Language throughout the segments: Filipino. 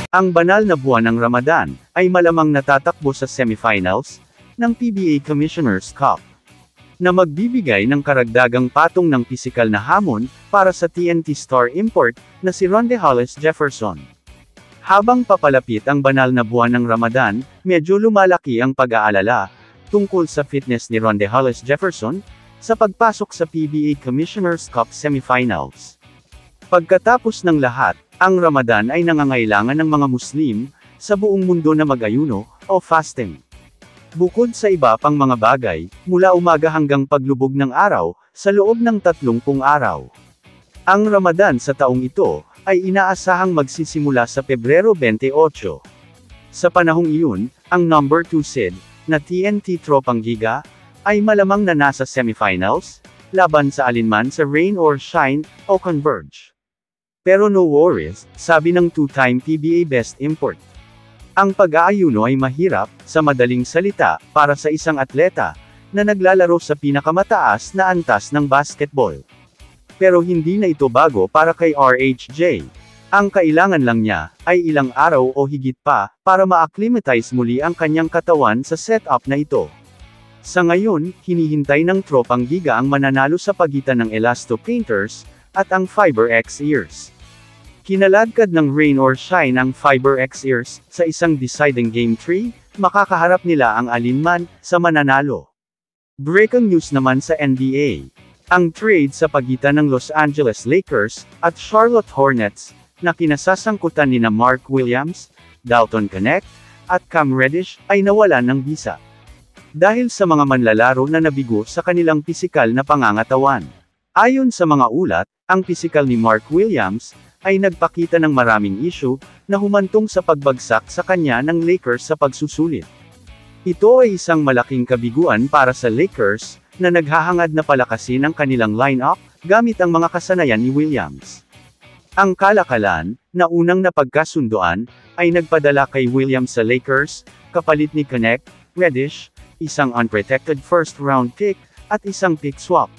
Ang banal na buwan ng Ramadan ay malamang natatakbo sa semifinals ng PBA Commissioner's Cup na magbibigay ng karagdagang patong ng pisikal na hamon para sa TNT star import na si Ronde Hollis Jefferson. Habang papalapit ang banal na buwan ng Ramadan, medyo lumalaki ang pag-aalala tungkol sa fitness ni Ronde Hollis Jefferson sa pagpasok sa PBA Commissioner's Cup semifinals. Pagkatapos ng lahat, ang Ramadan ay nangangailangan ng mga Muslim sa buong mundo na mag-ayuno o fasting. Bukod sa iba pang mga bagay, mula umaga hanggang paglubog ng araw, sa loob ng 30 araw. Ang Ramadan sa taong ito ay inaasahang magsisimula sa Pebrero 28. Sa panahong iyon, ang number 2 seed na TNT Tropang Giga ay malamang na nasa semifinals laban sa alinman sa rain or shine o converge. Pero no worries, sabi ng two-time PBA best import. Ang pag-aayuno ay mahirap, sa madaling salita, para sa isang atleta na naglalaro sa pinakamataas na antas ng basketball. Pero hindi na ito bago para kay RHJ. Ang kailangan lang niya ay ilang araw o higit pa para ma-acclimatize muli ang kanyang katawan sa setup na ito. Sa ngayon, hinihintay ng Tropang Giga ang mananalo sa pagitan ng Elasto Painters at ang Fiber X Ears. Kinaladkad ng rain or shine ang Fiber X Ears sa isang deciding Game 3, makakaharap nila ang alinman sa mananalo. Breaking news naman sa NBA. Ang trade sa pagitan ng Los Angeles Lakers at Charlotte Hornets na kinasasangkutan nina Mark Williams, Dalton Knecht, at Cam Reddish ay nawalan ng bisa. Dahil sa mga manlalaro na nabigo sa kanilang pisikal na pangangatawan. Ayon sa mga ulat, ang pisikal ni Mark Williams ay nagpakita ng maraming issue na humantong sa pagbagsak sa kanya ng Lakers sa pagsusulit. Ito ay isang malaking kabiguan para sa Lakers na naghahangad na palakasin ang kanilang lineup gamit ang mga kasanayan ni Williams. Ang kalakalan, na unang napagkasunduan, ay nagpadala kay Williams sa Lakers, kapalit ni Knecht, Reddish, isang unprotected first-round pick, at isang pick swap.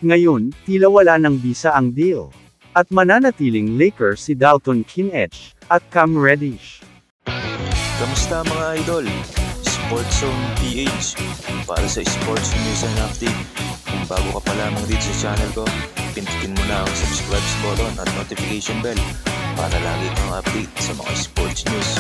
Ngayon, tila wala ng bisa ang deal. At mananatiling Lakers si Dalton Knecht at Cam Reddish. Kamusta mga idol? Sports Zone PH para sa sports news and update. Kung bago ka pa lamang dito sa channel ko, pindutin mo na ang subscribe button at notification bell para lagi kang update sa mga sports news.